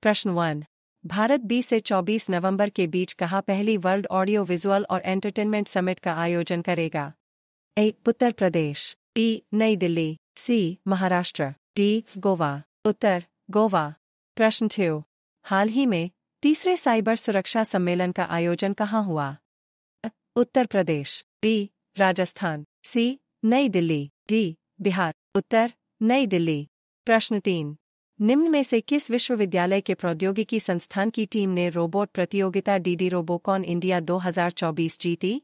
प्रश्न 1। भारत 20 से 24 नवंबर के बीच कहाँ पहली वर्ल्ड ऑडियो विजुअल और एंटरटेनमेंट समिट का आयोजन करेगा? ए. उत्तर प्रदेश, बी. नई दिल्ली, सी. महाराष्ट्र, डी. गोवा। उत्तर गोवा। प्रश्न 2। हाल ही में तीसरे साइबर सुरक्षा सम्मेलन का आयोजन कहाँ हुआ? उत्तर प्रदेश, बी. राजस्थान, सी. नई दिल्ली, डी. बिहार। उत्तर नई दिल्ली। प्रश्न 3। निम्न में से किस विश्वविद्यालय के प्रौद्योगिकी संस्थान की टीम ने रोबोट प्रतियोगिता डीडी रोबोकॉन इंडिया 2024 जीती?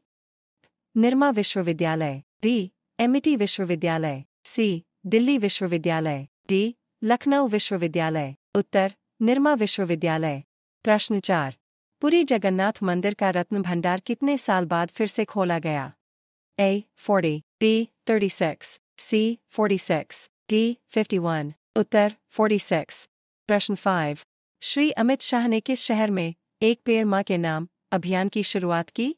निरमा विश्वविद्यालय, बी. एमिटी विश्वविद्यालय, सी. दिल्ली विश्वविद्यालय, डी. लखनऊ विश्वविद्यालय। उत्तर निरमा विश्वविद्यालय। प्रश्न 4। पुरी जगन्नाथ मंदिर का रत्न भंडार कितने साल बाद फिर से खोला गया? A. 40, B. 36, C. 46, D. 51। उत्तर 46। प्रश्न 5। श्री अमित शाह ने किस शहर में एक पेड़ मां के नाम अभियान की शुरुआत की?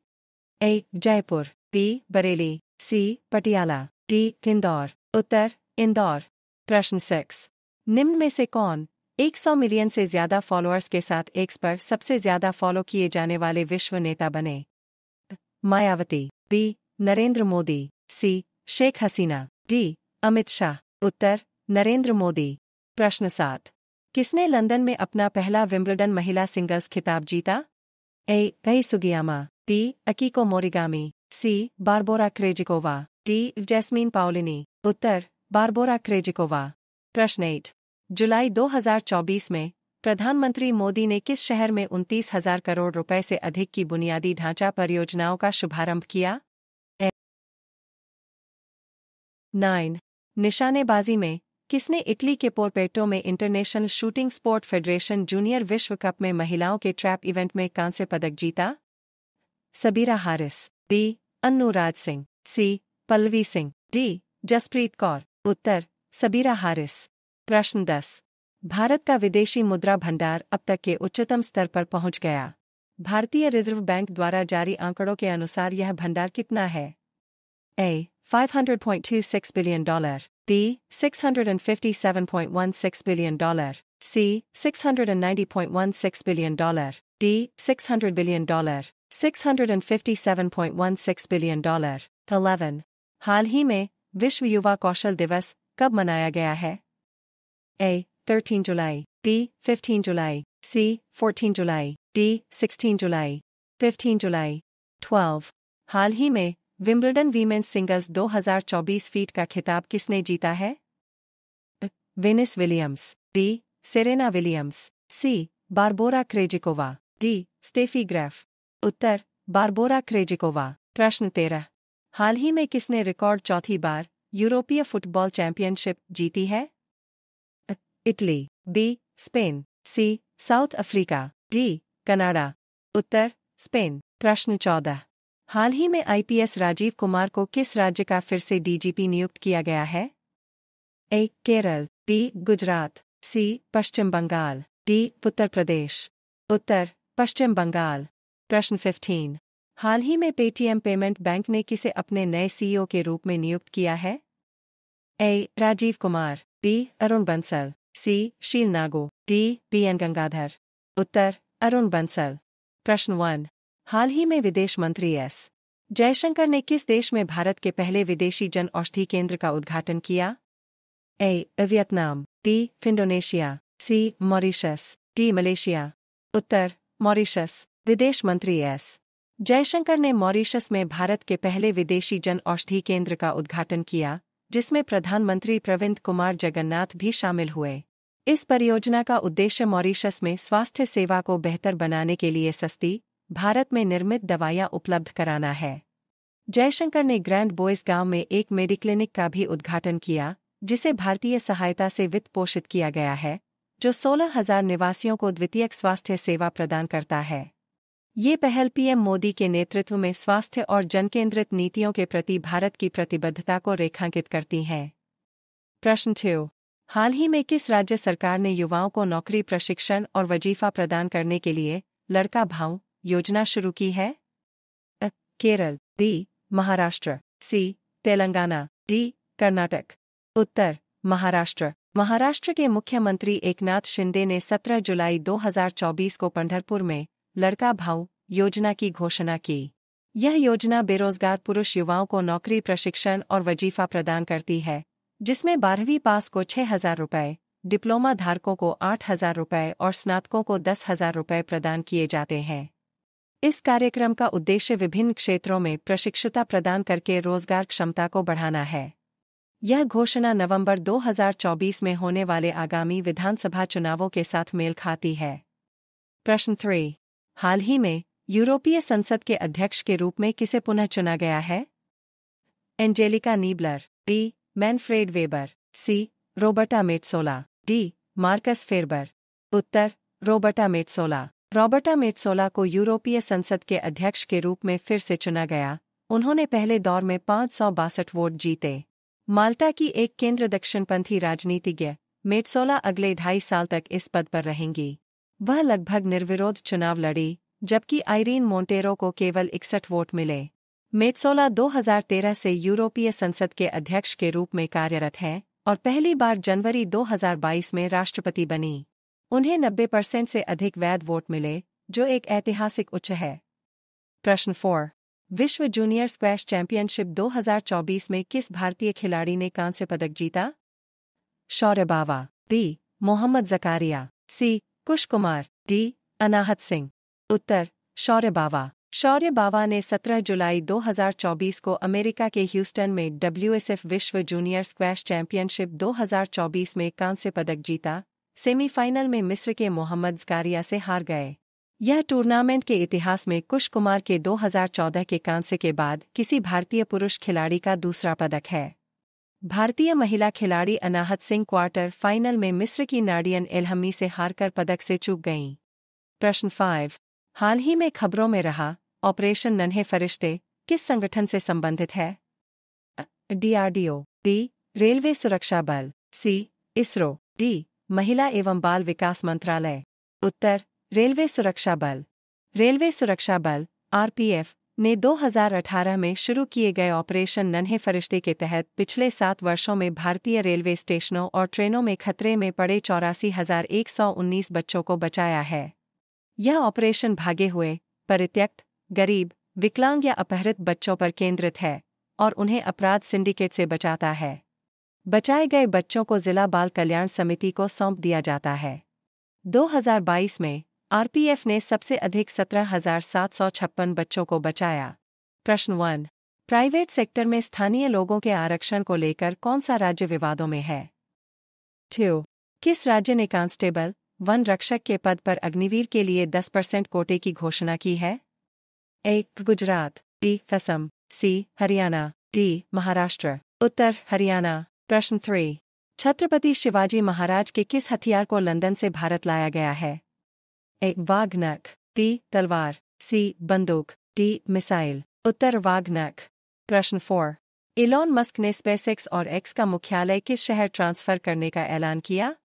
A. Jaipur, B. Bareilly, C. Patiala, D. Indore. उत्तर इंदौर। प्रश्न 6। निम्न में से कौन 100 मिलियन से ज्यादा फॉलोअर्स के साथ एक्स पर सबसे ज्यादा फॉलो किए जाने वाले विश्व नेता बने? मायावती, B. नरेंद्र मोदी, सी. शेख हसीना, डी. अमित शाह। उत्तर नरेंद्र मोदी। प्रश्न 7। किसने लंदन में अपना पहला विंबलडन महिला सिंगल्स खिताब जीता? A. Kai Sugiyama, B. Akiko Morigami, C. Barbora Krejcikova, D. Jasmine Paolini. उत्तर बारबोरा क्रेजिकोवा। प्रश्न 8। जुलाई 2024 में प्रधानमंत्री मोदी ने किस शहर में 29,000 करोड़ रुपए से अधिक की बुनियादी ढांचा परियोजनाओं का शुभारंभ किया? 9। निशानेबाजी में किसने इटली के पोरपेटो में international shooting sport federation junior विश्व कप में महिलाओं के ट्रैप इवेंट में कांस्य पदक जीता? सबीरा हारिस, बी. अन्नू राज सिंह, सी. पल्लवी सिंह, डी. जसप्रीत कौर। उत्तर सबीरा हारिस। प्रश्न 10। भारत का विदेशी मुद्रा भंडार अब तक के उच्चतम स्तर पर पहुंच गया। भारतीय रिजर्व बैंक द्वारा जारी आंकड़ों के अनुसार यह भंडार कितना है? A. $500.26 billion, B. $657.16 billion, C. $690.16 billion, D. $600 billion, $657.16 billion। 11। हाल ही में विश्व युवा कौशल दिवस कब मनाया गया है? A. 13 July, B. 15 July, C. 14 July, D. 16 जुलाई, 15 जुलाई। 12। हाल ही में विंबलडन वीमेंस सिंगल्स 2024 फीट का खिताब किसने जीता है? Venus Williams, B. Serena Williams, C. Barbora Krejcikova, D. Steffi Graf. उत्तर बारबोरा क्रेजिकोवा। प्रश्न 13। हाल ही में किसने रिकॉर्ड चौथी बार यूरोपीय फुटबॉल चैंपियनशिप जीती है? Italy, B. Spain, C. South Africa, D. Canada. उत्तर स्पेन। प्रश्न 14। हाल ही में आईपीएस राजीव कुमार को किस राज्य का फिर से डीजीपी नियुक्त किया गया है? ए. केरल, बी. गुजरात, सी. पश्चिम बंगाल, डी. उत्तर प्रदेश। उत्तर पश्चिम बंगाल। प्रश्न 15। हाल ही में पेटीएम पेमेंट बैंक ने किसे अपने नए सीईओ के रूप में नियुक्त किया है? ए. राजीव कुमार, बी. अरुण बंसल, सी. शील नागो, डी. बीएन गंगाधर। उत्तर अरुण बंसल। प्रश्न 1। हाल ही में विदेश मंत्री एस. जयशंकर ने किस देश में भारत के पहले विदेशी जन औषधि केंद्र का उद्घाटन किया? A. Vietnam, B. Indonesia, C. Mauritius, D. Malaysia. उत्तर मॉरिशस। विदेश मंत्री एस. जयशंकर ने मॉरिशस में भारत के पहले विदेशी जन औषधि केंद्र का उद्घाटन किया, जिसमें प्रधानमंत्री प्रविंद कुमार जगन्नाथ भी शामिल हुए। इस परियोजना का उद्देश्य मॉरिशस में स्वास्थ्य सेवा को बेहतर बनाने के लिए सस्ती, भारत में निर्मित दवाइयां उपलब्ध कराना है। जयशंकर ने ग्रैंड बॉयज गांव में एक मेडिक्लिनिक का भी उद्घाटन किया, जिसे भारतीय सहायता से वित्त पोषित किया गया है, जो 16,000 निवासियों को द्वितीयक स्वास्थ्य सेवा प्रदान करता है। ये पहल पीएम मोदी के नेतृत्व में स्वास्थ्य और जनकेंद्रित नीतियों के प्रति भारत की प्रतिबद्धता को रेखांकित करती हैं। प्रश्न 2। हाल ही में किस राज्य सरकार ने युवाओं को नौकरी प्रशिक्षण और वजीफा प्रदान करने के लिए लड़का भाऊ योजना शुरू की है? केरल, बी. महाराष्ट्र, सी. तेलंगाना, डी. कर्नाटक। उत्तर महाराष्ट्र। महाराष्ट्र के मुख्यमंत्री एकनाथ शिंदे ने 17 जुलाई 2024 को पंढरपुर में लड़का भाऊ योजना की घोषणा की। यह योजना बेरोजगार पुरुष युवाओं को नौकरी, प्रशिक्षण और वजीफा प्रदान करती है, जिसमें 12वीं पास को 6,000 रुपये, डिप्लोमा धारकों को 8,000 रुपये और स्नातकों को 10,000 रुपये प्रदान किए जाते हैं। इस कार्यक्रम का उद्देश्य विभिन्न क्षेत्रों में प्रशिक्षुता प्रदान करके रोजगार क्षमता को बढ़ाना है। यह घोषणा नवंबर 2024 में होने वाले आगामी विधानसभा चुनावों के साथ मेल खाती है। प्रश्न 3। हाल ही में यूरोपीय संसद के अध्यक्ष के रूप में किसे पुनः चुना गया है? Angelika Niebler, B. Manfred Weber, C. Roberta Metsola, D. Markus Ferber. उत्तर: रोबर्टा मेट्सोला। रॉबर्टा मेट्सोला को यूरोपीय संसद के अध्यक्ष के रूप में फिर से चुना गया। उन्होंने पहले दौर में 562 वोट जीते। माल्टा की एक केंद्र दक्षिणपंथी राजनीतिज्ञ, मेट्सोला अगले 2.5 साल तक इस पद पर रहेंगी। वह लगभग निर्विरोध चुनाव लड़ी, जबकि आइरीन मोंटेरो को केवल 61 वोट मिले। मेट्सोला 2013 से यूरोपीय संसद के अध्यक्ष के रूप में कार्यरत हैं और पहली बार जनवरी 2022 में राष्ट्रपति बनी। उन्हें 90% से अधिक वैध वोट मिले, जो एक ऐतिहासिक उच्च है। प्रश्न 4। विश्व जूनियर स्क्वैश चैंपियनशिप 2024 में किस भारतीय खिलाड़ी ने कांस्य पदक जीता? शौर्य बावा, बी. मोहम्मद जकारिया, सी. कुश कुमार, डी. अनाहत सिंह। उत्तर: शौर्य बावा। शौर्य बावा ने 17 जुलाई 2024 को अमेरिका के ह्यूस्टन में WSF विश्व जूनियर स्क्वैश चैंपियनशिप 2024 में कांस्य पदक जीता। सेमीफाइनल में मिस्र के मोहम्मद जकारिया से हार गए। यह टूर्नामेंट के इतिहास में कुश कुमार के 2014 के कांस्य के बाद किसी भारतीय पुरुष खिलाड़ी का दूसरा पदक है। भारतीय महिला खिलाड़ी अनाहत सिंह क्वार्टर फाइनल में मिस्र की नाडियन एलहमी से हारकर पदक से चूक गईं। प्रश्न 5। हाल ही में खबरों में रहा ऑपरेशन नन्हे फरिश्ते किस संगठन से संबंधित है? DRDO, B. रेलवे सुरक्षा बल, सी. इसरो, डी. महिला एवं बाल विकास मंत्रालय। उत्तर: रेलवे सुरक्षा बल। रेलवे सुरक्षा बल RPF ने 2018 में शुरू किए गए ऑपरेशन नन्हे फरिश्ते के तहत पिछले 7 वर्षों में भारतीय रेलवे स्टेशनों और ट्रेनों में खतरे में पड़े 84,119 बच्चों को बचाया है। यह ऑपरेशन भागे हुए, परित्यक्त, गरीब, विकलांग या अपहृत बच्चों पर केंद्रित है और उन्हें अपराध सिंडिकेट से बचाता है। बचाए गए बच्चों को जिला बाल कल्याण समिति को सौंप दिया जाता है। 2022 में RPF ने सबसे अधिक 17,756 बच्चों को बचाया। प्रश्न 1। प्राइवेट सेक्टर में स्थानीय लोगों के आरक्षण को लेकर कौन सा राज्य विवादों में है? 2. किस राज्य ने कांस्टेबल, वन रक्षक के पद पर अग्निवीर के लिए 10% कोटे की घोषणा की है? A. Gujarat, B. Assam, C. Haryana, D. Maharashtra. उत्तर: हरियाणा। प्रश्न 3। छत्रपति शिवाजी महाराज के किस हथियार को लंदन से भारत लाया गया है? A. वाघ नख, B. तलवार, C. बंदूक, D. मिसाइल। उत्तर: वाघ नख। प्रश्न 4। इलॉन मस्क ने स्पेसएक्स और एक्स का मुख्यालय किस शहर ट्रांसफर करने का ऐलान किया?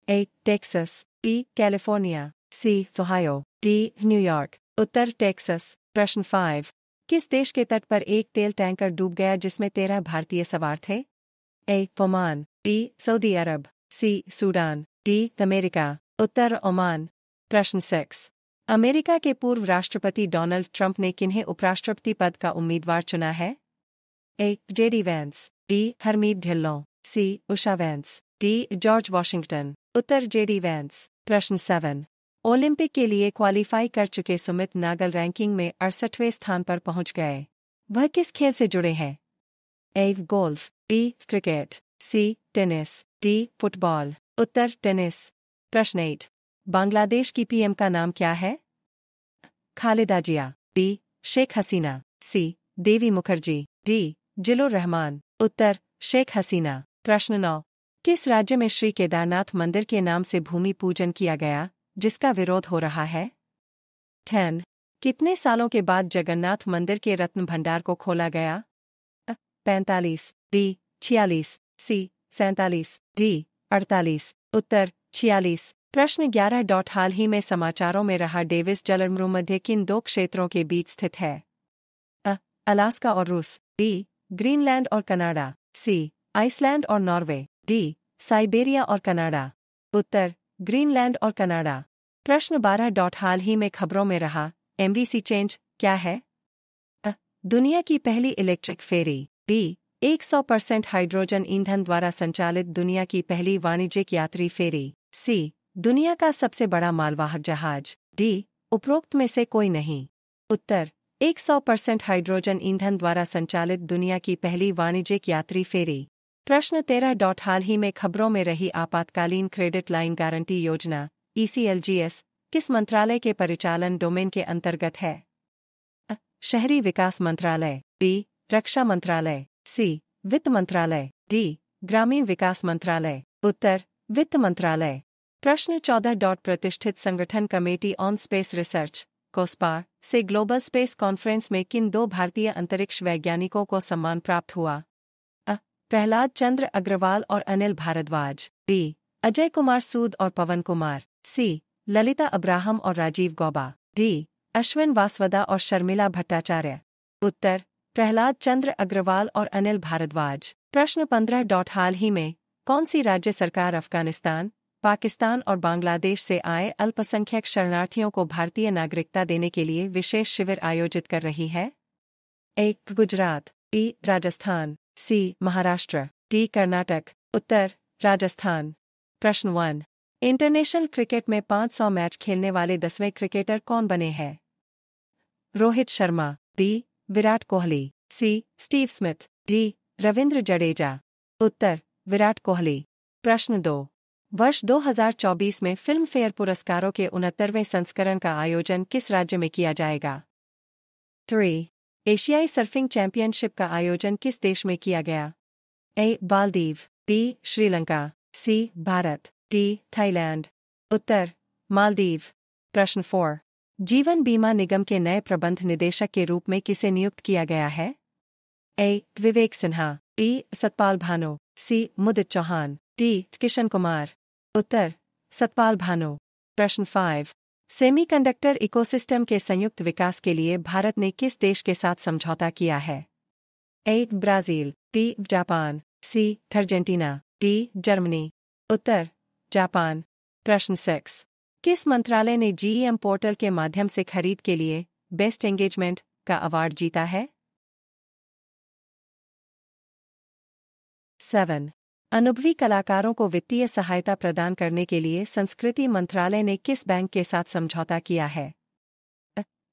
A. Texas, B. California, C. Ohio, D. New York. Uttar: Texas. प्रश्न 5। किस देश के तट पर एक तेल टैंकर डूब गया जिसमें 13 भारतीय सवार थे? A. Oman, B. Saudi Arab, C. Sudan, D. America. Uttar: Oman. प्रश्न 6। अमेरिका के पूर्व राष्ट्रपति डोनाल्ड ट्रंप ने किन्हें उपराष्ट्रपति पद का उम्मीदवार चुना है? A. JD Vance, B. Harmeet Dhillon, C. Usha Vance, D. George Washington. उत्तर: JD वैंस। प्रश्न 7। ओलंपिक के लिए क्वालीफाई कर चुके सुमित नागल रैंकिंग में 68वें स्थान पर पहुंच गए। वह किस खेल से जुड़े हैं? A. Golf, B. Cricket, C. Tennis, D. Football. Uttar: tennis. प्रश्न 8। बांग्लादेश की PM का नाम क्या है? खालिदा जिया, B. शेख हसीना, C. देवी मुखर्जी, D. जिलुर रहमान। उत्तर: शेख हसीना। प्रश्न 9। किस राज्य में श्री केदारनाथ मंदिर के नाम से भूमि पूजन किया गया, जिसका विरोध हो रहा है? 10. कितने सालों के बाद जगन्नाथ मंदिर के रत्न भंडार को खोला गया? 45, B. 46, C. 47, D. 48। उत्तर: 46। प्रश्न 11. हाल ही में समाचारों में रहा डेविस जलमरूमध्य किन 2 क्षेत्रों के बीच स्थित है? अलास्का और रूस, B. ग्रीनलैंड और कनाडा, C. आइसलैंड और नॉर्वे, डी साइबेरिया और कनाडा। उत्तर ग्रीनलैंड और कनाडा। प्रश्न 12. हाल ही में खबरों में रहा एमवीसी चेंज क्या है? दुनिया की पहली इलेक्ट्रिक फेरी। बी 100% हाइड्रोजन ईंधन द्वारा संचालित दुनिया की पहली वाणिज्यिक यात्री फेरी। सी दुनिया का सबसे बड़ा मालवाहक जहाज। डी उपरोक्त में से कोई नहीं। उत्तर 100% हाइड्रोजन ईंधन द्वारा संचालित दुनिया की पहली वाणिज्यिक यात्री फेरी। प्रश्न 13. हाल ही में खबरों में रही आपातकालीन क्रेडिट लाइन गारंटी योजना ECLGS किस मंत्रालय के परिचालन डोमेन के अंतर्गत है? शहरी विकास मंत्रालय। बी रक्षा मंत्रालय। सी वित्त मंत्रालय। डी ग्रामीण विकास मंत्रालय। उत्तर वित्त मंत्रालय। प्रश्न 14. प्रतिष्ठित संगठन कमेटी ऑन स्पेस रिसर्च कोस्पार से ग्लोबल स्पेस कॉन्फ्रेंस में किन 2 भारतीय अंतरिक्ष वैज्ञानिकों को सम्मान प्राप्त हुआ? प्रहलाद चंद्र अग्रवाल और अनिल भारद्वाज। बी अजय कुमार सूद और पवन कुमार। सी ललिता अब्राहम और राजीव गौबा। डी अश्विन वासवदा और शर्मिला भट्टाचार्य। उत्तर प्रहलाद चंद्र अग्रवाल और अनिल भारद्वाज। प्रश्न 15. हाल ही में कौन सी राज्य सरकार अफगानिस्तान, पाकिस्तान और बांग्लादेश से आए अल्पसंख्यक शरणार्थियों को भारतीय नागरिकता देने के लिए विशेष शिविर आयोजित कर रही है? ए गुजरात। बी राजस्थान। सी महाराष्ट्र। डी कर्नाटक। उत्तर राजस्थान। प्रश्न 1. इंटरनेशनल क्रिकेट में 500 मैच खेलने वाले 10वें क्रिकेटर कौन बने हैं? Rohit Sharma. B Virat Kohli. C Steve Smith. D Ravindra Jadeja. उत्तर विराट कोहली। प्रश्न 2. वर्ष 2024 में फिल्म फेयर पुरस्कारों के 69वें संस्करण का आयोजन किस राज्य में किया जाएगा? 3. एशियाई सर्फिंग चैंपियनशिप का आयोजन किस देश में किया गया? A Maldives. B Sri Lanka. C Bharat. D Thailand. उत्तर मालदीव। प्रश्न 4. जीवन बीमा निगम के नए प्रबंध निदेशक के रूप में किसे नियुक्त किया गया है? ए विवेक सिन्हा। बी सतपाल भानो। सी मुदित चौहान। डी किशन कुमार। उत्तर सतपाल भानो। प्रश्न 5. सेमीकंडक्टर इकोसिस्टम के संयुक्त विकास के लिए भारत ने किस देश के साथ समझौता किया है? A Brazil. B Japan. C Argentina. D Germany. उत्तर जापान। प्रश्न 6. किस मंत्रालय ने GEM पोर्टल के माध्यम से खरीद के लिए बेस्ट एंगेजमेंट का अवार्ड जीता है? 7. अनुभवी कलाकारों को वित्तीय सहायता प्रदान करने के लिए संस्कृति मंत्रालय ने किस बैंक के साथ समझौता किया है?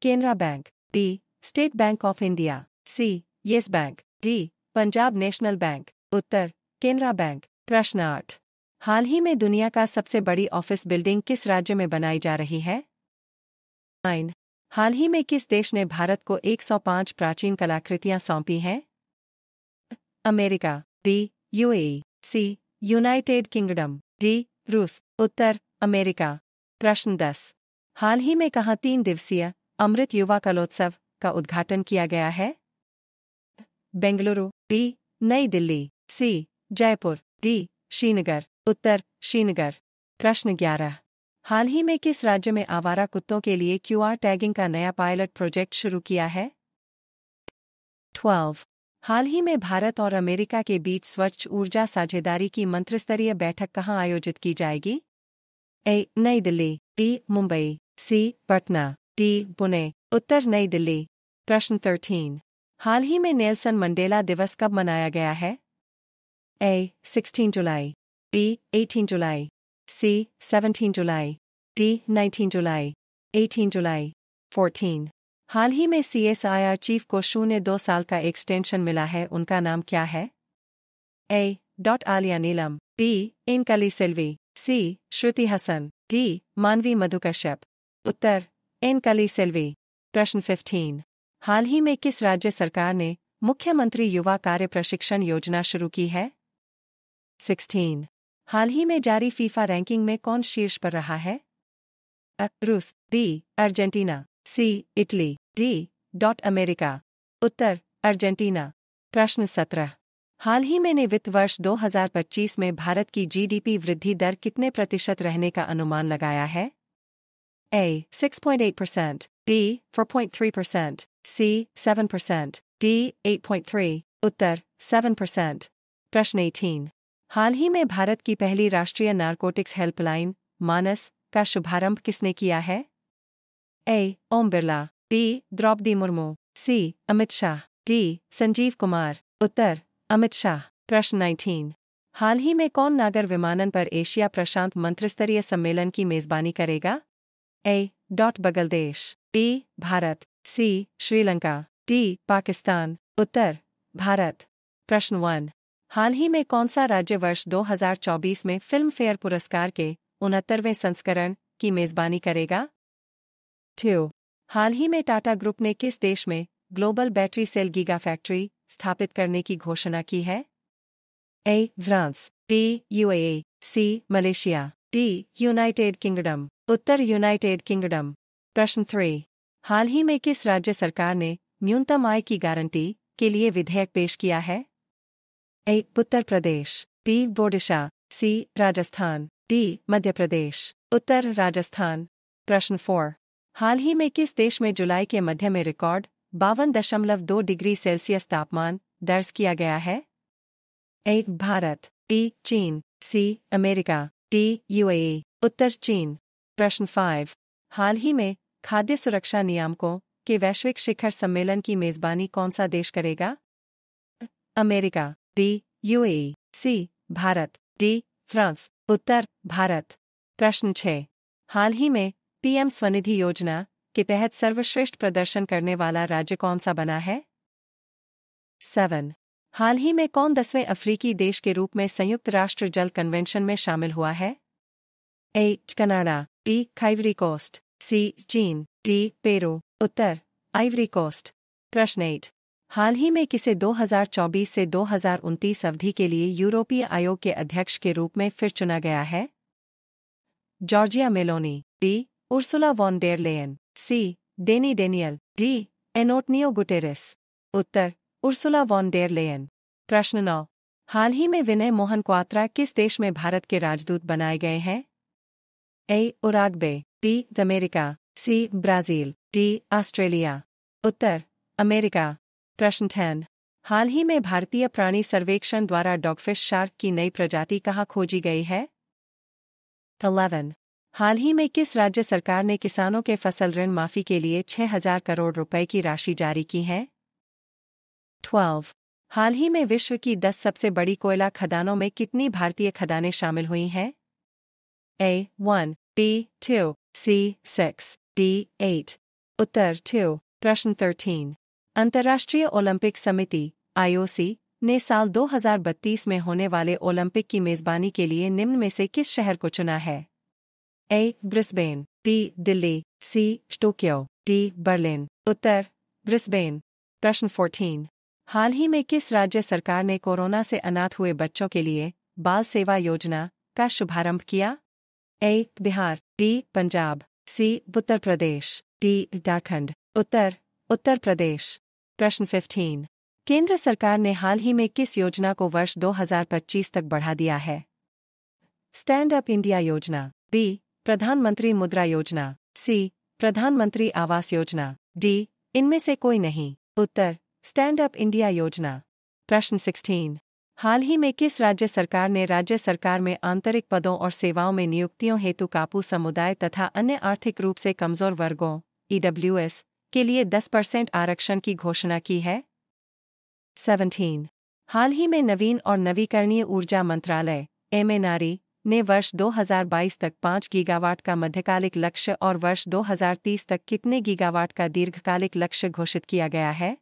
Canara bank. B State Bank of India. C Yes Bank. D Punjab National Bank. उत्तर केनरा बैंक। प्रश्न 8. हाल ही में दुनिया का सबसे बड़ी ऑफिस बिल्डिंग किस राज्य में बनाई जा रही है? 9. हाल ही में किस देश ने भारत को 105 प्राचीन कलाकृतियां सौंपी हैं? America. B UAE। C United Kingdom. D रूस। उत्तर अमेरिका। प्रश्न 10. हाल ही में कहाँ 3 दिवसीय अमृत युवा कलोत्सव का उद्घाटन किया गया है? बेंगलुरु। बी नई दिल्ली। सी जयपुर। डी श्रीनगर। उत्तर श्रीनगर। प्रश्न 11. हाल ही में किस राज्य में आवारा कुत्तों के लिए QR टैगिंग का नया पायलट प्रोजेक्ट शुरू किया है? 12. हाल ही में भारत और अमेरिका के बीच स्वच्छ ऊर्जा साझेदारी की मंत्रिस्तरीय बैठक कहाँ आयोजित की जाएगी? ए नई दिल्ली। बी मुंबई। सी पटना। डी पुणे। उत्तर नई दिल्ली। प्रश्न 13. हाल ही में नेल्सन मंडेला दिवस कब मनाया गया है? ए 16 जुलाई। बी 18 जुलाई। सी 17 जुलाई। डी 19 जुलाई। 18 जुलाई। 14. हाल ही में CSIR चीफ को 0.2 साल का एक्सटेंशन मिला है, उनका नाम क्या है? ए आलिया नीलम। बी इनकली सिल्वी। सी श्रुति हसन। डी मानवी मधुकश्यप। उत्तर इनकली सिल्वी। प्रश्न 15. हाल ही में किस राज्य सरकार ने मुख्यमंत्री युवा कार्य प्रशिक्षण योजना शुरू की है? 16. हाल ही में जारी फीफा रैंकिंग में कौन शीर्ष पर रहा है? रूस। B Argentina. C Italy. D America. उत्तर अर्जेंटीना। प्रश्न 17. हाल ही में वित्त वर्ष 2025 में भारत की GDP वृद्धि दर कितने प्रतिशत रहने का अनुमान लगाया है? A 6.8%, B 4.3%, C 7%, D 8.3. उत्तर 7%. प्रश्न 18. हाल ही में भारत की पहली राष्ट्रीय नारकोटिक्स हेल्पलाइन मानस का शुभारंभ किसने किया है? ए. ओम बिरला, बी. द्रौपदी मुर्मू, सी. अमित शाह, डी. संजीव कुमार। उत्तर अमित शाह। प्रश्न 19। हाल ही में कौन नागर विमानन पर एशिया प्रशांत मंत्रिस्तरीय सम्मेलन की मेजबानी करेगा? ए. बांग्लादेश, बी. भारत, सी. श्रीलंका, डी. पाकिस्तान। उत्तर भारत। प्रश्न 1। हाल ही में कौन सा राज्य वर्ष 2024 में फिल्म फेयर पुरस्कार के 69वें संस्करण की मेजबानी करेगा? 2. हाल ही में टाटा ग्रुप ने किस देश में global battery cell giga factory स्थापित करने की घोषणा की है? A. France, B. UAE, C. Malaysia, D. United Kingdom. उत्तर यूनाइटेड किंगडम। प्रश्न 3। हाल ही में किस राज्य सरकार ने न्यूनतम आय की गारंटी के लिए विधेयक पेश किया है? ए. उत्तर प्रदेश, बी. ओडिशा, सी. राजस्थान, डी. मध्य प्रदेश। उत्तर राजस्थान। प्रश्न 4। हाल ही में किस देश में जुलाई के मध्य में रिकॉर्ड 52.2 डिग्री सेल्सियस तापमान दर्ज किया गया है? ए. भारत, बी. चीन, सी. America, D. यूएई। उत्तर चीन। प्रश्न 5। हाल ही में खाद्य सुरक्षा नियामकों के वैश्विक शिखर सम्मेलन की मेजबानी कौन सा देश करेगा? America, B. UAE, C. Bharat, D. France. उत्तर भारत। प्रश्न 6। हाल ही में पीएम स्वनिधि योजना के तहत सर्वश्रेष्ठ प्रदर्शन करने वाला राज्य कौन सा बना है? 7। हाल ही में कौन 10वें अफ्रीकी देश के रूप में संयुक्त राष्ट्र जल कन्वेंशन में शामिल हुआ है? A. Canada, B. Ivory Coast, C. चीन, डी. पेरू। उत्तर आइवरी कोस्ट। प्रश्न 8। हाल ही में किसे 2024 से 2029 अवधि के लिए यूरोपीय आयोग के अध्यक्ष के रूप में फिर चुना गया है? Giorgia Meloni, B. Ursula von der Leyen, C. Danny Daniel, D. Antonio Guterres. उत्तर उर्सुला वॉन डेर लेयन। प्रश्न 9। हाल ही में विनय मोहन क्वात्रा किस देश में भारत के राजदूत बनाए गए हैं? A. Uruguay, B. America, C. Brazil, D. Australia. उत्तर अमेरिका। प्रश्न 10। हाल ही में भारतीय प्राणी सर्वेक्षण द्वारा डॉगफिश शार्क की नई प्रजाति कहाँ खोजी गई है? 11। हाल ही में किस राज्य सरकार ने किसानों के फसल ऋण माफी के लिए 6,000 करोड़ रुपए की राशि जारी की है? 12। हाल ही में विश्व की 10 सबसे बड़ी कोयला खदानों में कितनी भारतीय खदानें शामिल हुई हैं? A. 1, B. 2, C. 6, D. 8। उत्तर 2। प्रश्न 13। अंतर्राष्ट्रीय ओलंपिक समिति (IOC) ने साल 2032 में होने वाले ओलंपिक की मेजबानी के लिए निम्न में से किस शहर को चुना है? A. Brisbane, B. Delhi, C. Tokyo, D. Berlin. उत्तर ब्रिस्बेन। प्रश्न 14। हाल ही में किस राज्य सरकार ने कोरोना से अनाथ हुए बच्चों के लिए बाल सेवा योजना का शुभारंभ किया? ए. बिहार, बी. पंजाब, सी. उत्तर प्रदेश, डी. झारखंड। उत्तर उत्तर प्रदेश। प्रश्न 15। केंद्र सरकार ने हाल ही में किस योजना को वर्ष 2025 तक बढ़ा दिया है? स्टैंड अप इंडिया योजना, बी. प्रधानमंत्री मुद्रा योजना, सी. प्रधानमंत्री आवास योजना, डी. इनमें से कोई नहीं। उत्तर स्टैंड अप इंडिया योजना। प्रश्न 16। हाल ही में किस राज्य सरकार ने राज्य सरकार में आंतरिक पदों और सेवाओं में नियुक्तियों हेतु कापू समुदाय तथा अन्य आर्थिक रूप से कमजोर वर्गों (EWS) के लिए 10% आरक्षण की घोषणा की है? 17। हाल ही में नवीन और नवीकरणीय ऊर्जा मंत्रालय (MNRE) ने वर्ष 2022 तक 5 गीगावाट का मध्यकालिक लक्ष्य और वर्ष 2030 तक कितने गीगावाट का दीर्घकालिक लक्ष्य घोषित किया गया है?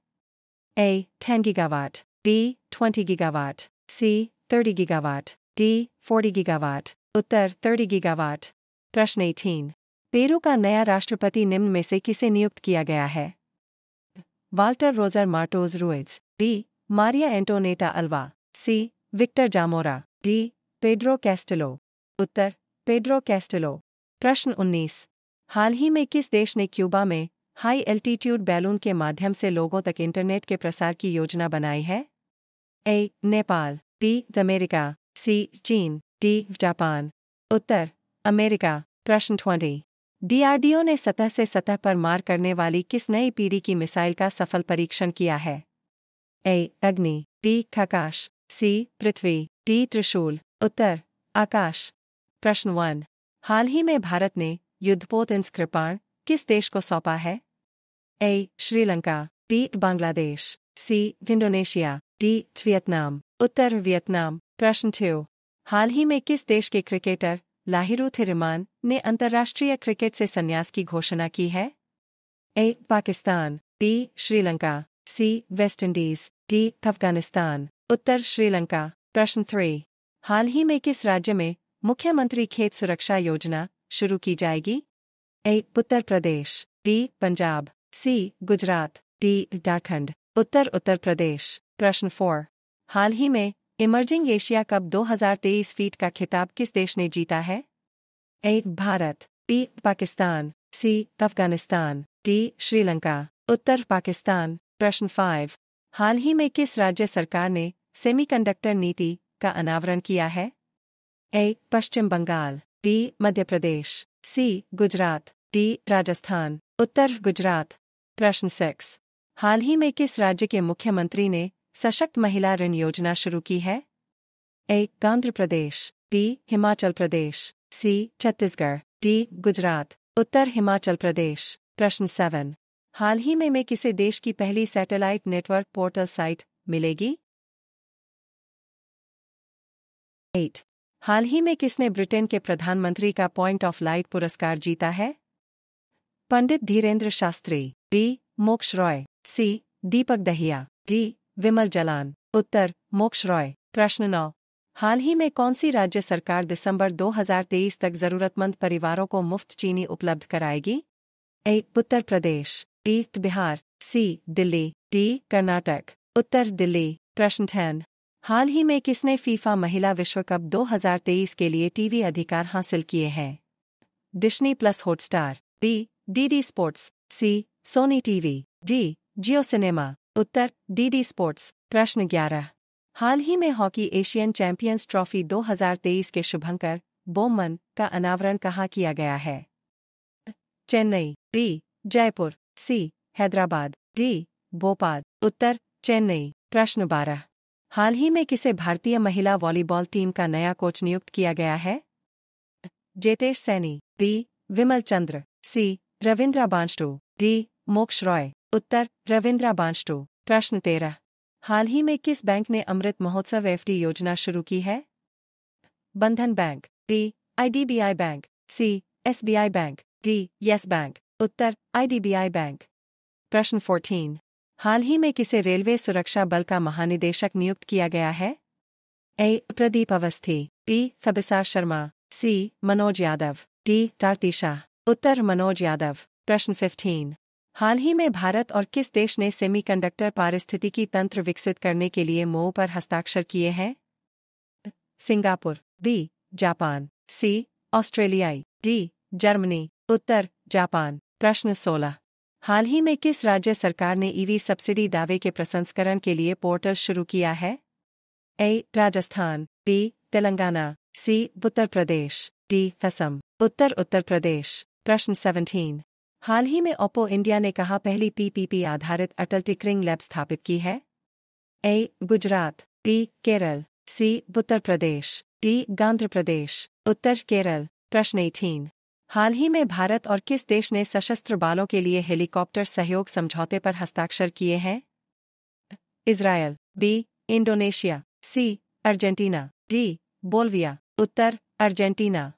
A. 10 gigawatt, B. 20 gigawatt, C. 30 gigawatt, D. 40 gigawatt. Uttar 30 gigawatt. प्रश्न 18। पेरू का नया राष्ट्रपति निम्न में से किसे नियुक्त किया गया है? Walter Roger Martos Ruiz, B. Maria Antonieta Alva, C. Victor Zamora, D. Pedro Castillo. उत्तर पेड्रो कैस्टेलो। प्रश्न 19। हाल ही में किस देश ने क्यूबा में हाई एल्टीट्यूड बैलून के माध्यम से लोगों तक इंटरनेट के प्रसार की योजना बनाई है? ए. नेपाल, बी. अमेरिका, सी. चीन, डी. जापान। उत्तर अमेरिका। प्रश्न 20। DRDO ने सतह से सतह पर मार करने वाली किस नई पीढ़ी की मिसाइल का सफल परीक्षण किया है? ए. अग्नि, बी. आकाश, सी. पृथ्वी, डी त्रिशूल, उत्तर आकाश। प्रश्न 1। हाल ही में भारत ने युद्धपोत इंस्कृपाण किस देश को सौंपा है? A. Sri Lanka, B. Bangladesh, C. Indonesia, D. Vietnam, उत्तर वियतनाम। प्रश्न 2। हाल ही में किस देश के क्रिकेटर लाहिरू थिरिमान ने अंतर्राष्ट्रीय क्रिकेट से संन्यास की घोषणा की है? A. Pakistan, B. Sri Lanka, C. West Indies, D. Afghanistan, उत्तर श्रीलंका। प्रश्न 3। हाल ही में किस राज्य में मुख्यमंत्री खेत सुरक्षा योजना शुरू की जाएगी? ए. उत्तर प्रदेश, बी. पंजाब, सी. गुजरात, डी. झारखंड, उत्तर उत्तर प्रदेश। प्रश्न 4। हाल ही में इमर्जिंग एशिया कप 2023 फीट का खिताब किस देश ने जीता है? A. Bharat, B. Pakistan, C. Afghanistan, D. Sri Lanka, उत्तर पाकिस्तान। प्रश्न 5। हाल ही में किस राज्य सरकार ने सेमीकंडक्टर नीति का अनावरण किया है? ए. पश्चिम बंगाल, बी. मध्य प्रदेश, सी. गुजरात, डी. राजस्थान, उत्तर गुजरात। प्रश्न 6। हाल ही में किस राज्य के मुख्यमंत्री ने सशक्त महिला ऋण योजना शुरू की है? ए. आंध्र प्रदेश, बी. हिमाचल प्रदेश, सी. छत्तीसगढ़, डी. गुजरात, उत्तर हिमाचल प्रदेश। प्रश्न 7। हाल ही में किसी देश की पहली सैटेलाइट नेटवर्क पोर्टल साइट मिलेगी? 8। हाल ही में किसने ब्रिटेन के प्रधानमंत्री का पॉइंट ऑफ लाइट पुरस्कार जीता है? पंडित धीरेन्द्र शास्त्री, बी. मोक्ष रॉय, सी. दीपक दहिया, डी. विमल जलान, उत्तर मोक्ष रॉय। प्रश्न 9। हाल ही में कौन सी राज्य सरकार दिसंबर 2023 तक जरूरतमंद परिवारों को मुफ्त चीनी उपलब्ध कराएगी? ए. उत्तर प्रदेश, बी. बिहार, सी. दिल्ली, डी. कर्नाटक, उत्तर दिल्ली। प्रश्न 10। हाल ही में किसने फीफा महिला विश्व कप 2023 के लिए टीवी अधिकार हासिल किए हैं? Disney plus Hotstar, B. DD sports, C. Sony TV, D. Jio cinema, उत्तर डीडी स्पोर्ट्स। प्रश्न 11। हाल ही में हॉकी एशियन चैंपियंस ट्रॉफी 2023 के शुभंकर बोमन का अनावरण कहाँ किया गया है? चेन्नई, बी. जयपुर, सी. हैदराबाद, डी. भोपाल, उत्तर चेन्नई। प्रश्न 12। हाल ही में किसे भारतीय महिला वॉलीबॉल टीम का नया कोच नियुक्त किया गया है? जेतेश सैनी, बी. विमल चंद्र, सी. रविंद्रा बांस्टो, डी. मोक्ष रॉय, उत्तर रविंद्रा बांस्टो। प्रश्न 13। हाल ही में किस बैंक ने अमृत महोत्सव एफडी योजना शुरू की है? Bandhan bank, B. IDBI bank, C. SBI bank, D. Yes bank, उत्तर आईडीबीआई बैंक। प्रश्न 14। हाल ही में किसे रेलवे सुरक्षा बल का महानिदेशक नियुक्त किया गया है? ए. प्रदीप अवस्थी, बी. फबिसार शर्मा, सी. मनोज यादव, डी. तारती शाह, उत्तर मनोज यादव। प्रश्न 15। हाल ही में भारत और किस देश ने सेमीकंडक्टर पारिस्थितिकी तंत्र विकसित करने के लिए MoU पर हस्ताक्षर किए हैं? Singapore, B. Japan, C. ऑस्ट्रेलियाई, डी. जर्मनी, उत्तर जापान। प्रश्न 16। हाल ही में किस राज्य सरकार ने ईवी सब्सिडी दावे के प्रसंस्करण के लिए पोर्टल शुरू किया है? ए. राजस्थान, बी. तेलंगाना, सी. उत्तर प्रदेश, डी. असम, उत्तर उत्तर प्रदेश। प्रश्न 17। हाल ही में ओप्पो इंडिया ने कहाँ पहली पीपीपी आधारित अटल टिंकरिंग लैब स्थापित की है? ए. गुजरात, बी. केरल, सी. उत्तर प्रदेश, डी. आंध्र प्रदेश, उत्तर केरल। प्रश्न 18। हाल ही में भारत और किस देश ने सशस्त्र बलों के लिए हेलीकॉप्टर सहयोग समझौते पर हस्ताक्षर किए हैं? Israel, B. Indonesia, C. Argentina, D. Bolivia, उत्तर अर्जेंटीना।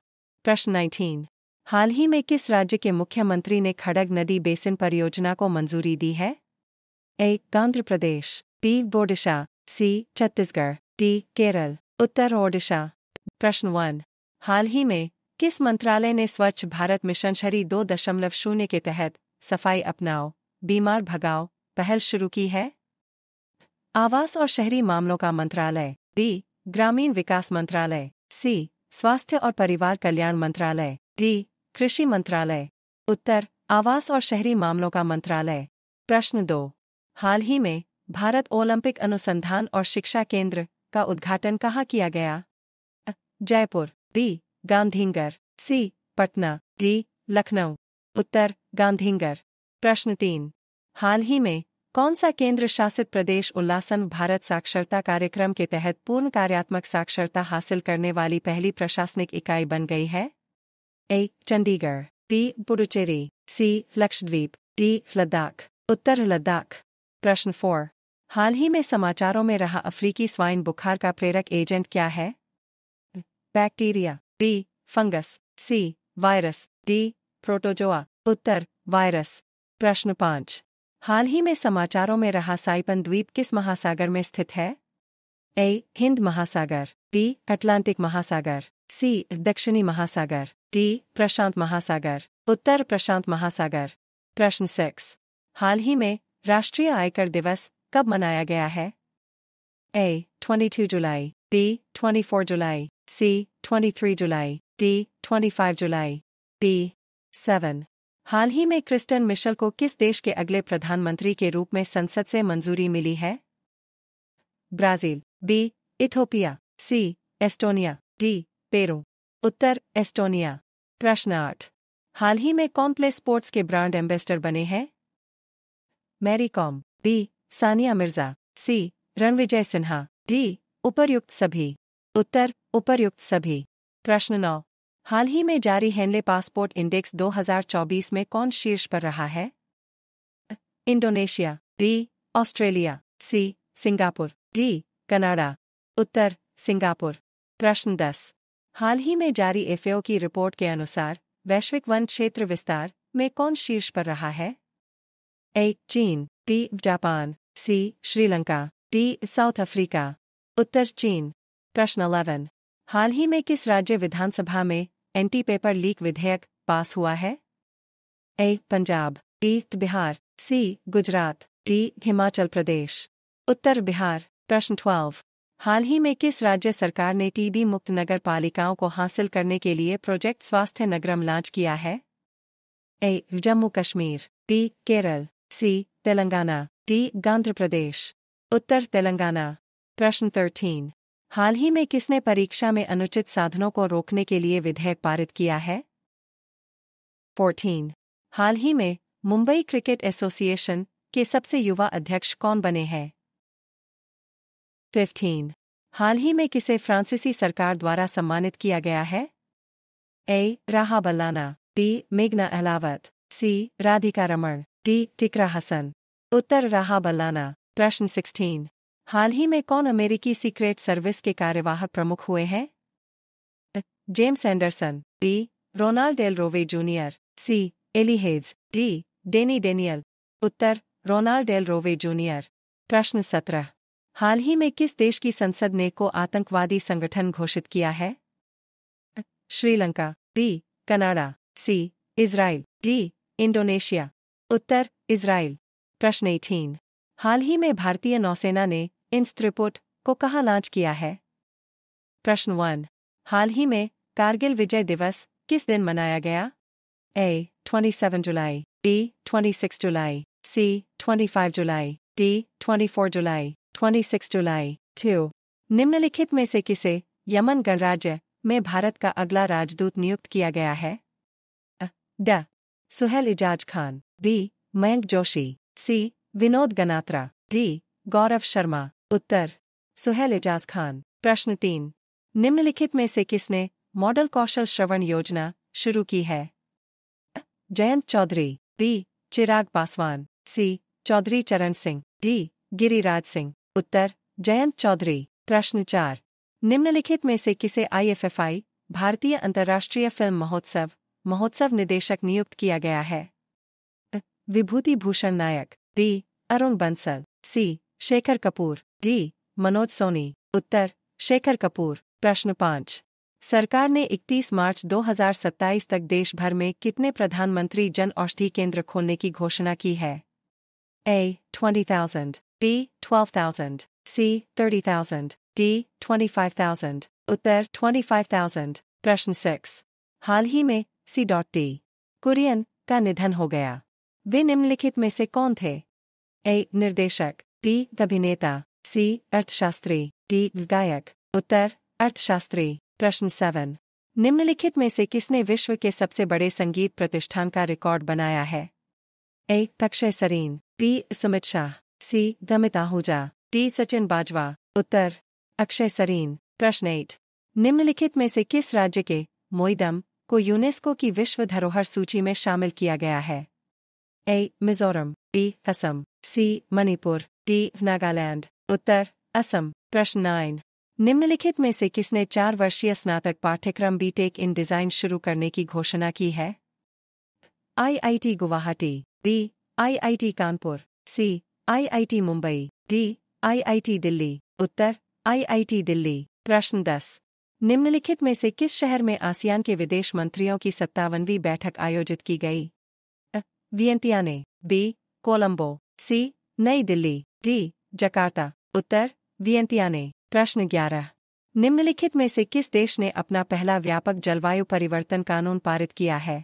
प्रश्न 19। हाल ही में किस राज्य के मुख्यमंत्री ने खड़ग नदी बेसिन परियोजना को मंजूरी दी है? ए. आंध्र प्रदेश, बी. ओडिशा, सी. छत्तीसगढ़, डी. केरल, उत्तर ओडिशा। प्रश्न 1। हाल ही में किस मंत्रालय ने स्वच्छ भारत मिशन शहरी 2.0 के तहत सफाई अपनाओ, बीमार भगाओ पहल शुरू की है? आवास और शहरी मामलों का मंत्रालय, बी. ग्रामीण विकास मंत्रालय, सी. स्वास्थ्य और परिवार कल्याण मंत्रालय, डी. कृषि मंत्रालय, उत्तर आवास और शहरी मामलों का मंत्रालय। प्रश्न 2। हाल ही में भारत ओलंपिक अनुसंधान और शिक्षा केंद्र का उद्घाटन कहाँ किया गया? जयपुर, बी. गांधीनगर, सी. पटना, डी. लखनऊ, उत्तर गांधीनगर। प्रश्न 3। हाल ही में कौन सा केंद्र शासित प्रदेश उल्लासन भारत साक्षरता कार्यक्रम के तहत पूर्ण कार्यात्मक साक्षरता हासिल करने वाली पहली प्रशासनिक इकाई बन गई है? ए. चंडीगढ़, बी. पुडुचेरी, सी. लक्षद्वीप, डी. लद्दाख। उत्तर लद्दाख। प्रश्न 4। हाल ही में समाचारों में रहा अफ्रीकी स्वाइन बुखार का प्रेरक एजेंट क्या है? Bacteria, B. Fungus, C. Virus, D. Protozoa. उत्तर वायरस। प्रश्न 5। हाल ही में समाचारों में रहा साइपन द्वीप किस महासागर में स्थित है? ए. हिंद महासागर, बी. अटलांटिक महासागर, सी. दक्षिणी महासागर, डी. प्रशांत महासागर। उत्तर प्रशांत महासागर। प्रश्न 6। हाल ही में राष्ट्रीय आयकर दिवस कब मनाया गया है? ए. 22 जुलाई, बी. 24 जुलाई, सी. 23 जुलाई, डी. 25 जुलाई, डी. 7। हाल ही में क्रिस्टन मिशेल को किस देश के अगले प्रधानमंत्री के रूप में संसद से मंजूरी मिली है? Brazil, B. Ethiopia, C. Estonia, D. Peru. उत्तर एस्टोनिया। प्रश्न 8। हाल ही में कौन प्ले स्पोर्ट्स के ब्रांड एम्बेसडर बने हैं? Mary Kom, B. Sania Mirza, C. Ranvijay Sinha, D. उपर्युक्त सभी। उत्तर उपर्युक्त सभी। प्रश्न 9। हाल ही में जारी हेनले पासपोर्ट इंडेक्स 2024 में कौन शीर्ष पर रहा है? Indonesia, B. Australia, C. Singapore, D. Canada. उत्तर सिंगापुर। प्रश्न 10। हाल ही में जारी एफएओ की रिपोर्ट के अनुसार वैश्विक वन क्षेत्र विस्तार में कौन शीर्ष पर रहा है? ए. चीन, B. Japan, C. Sri Lanka, D. South Africa. उत्तर चीन। प्रश्न 11। हाल ही में किस राज्य विधानसभा में एंटी पेपर लीक विधेयक पास हुआ है? ए. पंजाब, बी. बिहार, सी. गुजरात, डी. हिमाचल प्रदेश। उत्तर बिहार। प्रश्न 12। हाल ही में किस राज्य सरकार ने टीबी मुक्त नगर पालिकाओं को हासिल करने के लिए प्रोजेक्ट स्वास्थ्य नगरम लॉन्च किया है? ए. जम्मू कश्मीर, बी. केरल, सी. तेलंगाना, डी. आंध्र प्रदेश। उत्तर तेलंगाना। प्रश्न 13। हाल ही में किसने परीक्षा में अनुचित साधनों को रोकने के लिए विधेयक पारित किया है? 14। हाल ही में मुंबई क्रिकेट एसोसिएशन के सबसे युवा अध्यक्ष कौन बने हैं? 15। हाल ही में किसे फ्रांसीसी सरकार द्वारा सम्मानित किया गया है? ए. राहा बल्लाना, बी. मेघना अहलावत, सी. राधिका रमण, डी. टिकरा हसन। उत्तर राहा बल्लाना। प्रश्न 16। हाल ही में कौन अमेरिकी सीक्रेट सर्विस के कार्यवाहक प्रमुख हुए हैं? James Anderson, B. Ronald Dale Rowe junior, C. Ellie Hayes, D. Danny Daniel. उत्तर रोनाल्ड डेल रोवे जूनियर। प्रश्न 17। हाल ही में किस देश की संसद ने को आतंकवादी संगठन घोषित किया है? Sri Lanka, B. Canada, C. Israel, D. Indonesia. उत्तर इजराइल। प्रश्न 18। हाल ही में भारतीय नौसेना ने इंस्त्रिपुट को कहाँ लॉन्च किया है? प्रश्न 1। हाल ही में कारगिल विजय दिवस किस दिन मनाया गया? ए. 27 जुलाई, बी. 26 जुलाई, सी. 25 जुलाई, डी. 24 जुलाई, 26 जुलाई। 2। निम्नलिखित में से किसे यमन गणराज्य में भारत का अगला राजदूत नियुक्त किया गया है? ड. सुहेल इजाज खान, बी. मयंक जोशी, सी. विनोद गनात्रा, डी. गौरव शर्मा। उत्तर सुहेल इजाज खान। प्रश्न 3। निम्नलिखित में से किसने मॉडल कौशल श्रवण योजना शुरू की है? जयंत चौधरी, बी. चिराग पासवान, सी. चौधरी चरण सिंह, डी. गिरिराज सिंह। उत्तर जयंत चौधरी। प्रश्न 4। निम्नलिखित में से किसे IFFI भारतीय अंतर्राष्ट्रीय फिल्म महोत्सव निदेशक नियुक्त किया गया है? विभूति भूषण नायक, बी. अरुण बंसल, सी. शेखर कपूर, डी. मनोज सोनी। उत्तर शेखर कपूर। प्रश्न 5। सरकार ने 31 मार्च 2027 तक देश भर में कितने प्रधानमंत्री जन औषधि केंद्र खोलने की घोषणा की है? A. 20,000, B. 12,000, C. 30,000, D. 25,000। उत्तर 25,000। प्रश्न 6। हाल ही में C.D. कुरियन का निधन हो गया। वे निम्नलिखित में से कौन थे? A. निर्देशक, B. अभिनेता, C. अर्थशास्त्री, D. गायक। उत्तर अर्थशास्त्री। प्रश्न 7। निम्नलिखित में से किसने विश्व के सबसे बड़े संगीत प्रतिष्ठान का रिकॉर्ड बनाया है? A. Akshay Sareen, B. Sumit Shah, C Damit Ahuja, D Sachin Bajwa. उत्तर अक्षय सरीन। प्रश्न 8। निम्नलिखित में से किस राज्य के मोइदम को यूनेस्को की विश्व धरोहर सूची में शामिल किया गया है? ए मिजोरम, बी असम, सी मणिपुर, डी नागालैंड। उत्तर असम। प्रश्न 9। निम्नलिखित में से किसने 4 वर्षीय स्नातक पाठ्यक्रम बीटेक इन डिजाइन शुरू करने की घोषणा की है? IIT Guwahati, B IIT Kanpur, C IIT Mumbai, D IIT Delhi. उत्तर आईआईटी दिल्ली। प्रश्न 10। निम्नलिखित में से किस शहर में आसियान के विदेश मंत्रियों की 57वीं बैठक आयोजित की गई? वियंतियाने, बी कोलंबो, सी नई दिल्ली, डी जकार्ता। उत्तर वियंतियाने। प्रश्न 11। निम्नलिखित में से किस देश ने अपना पहला व्यापक जलवायु परिवर्तन कानून पारित किया है?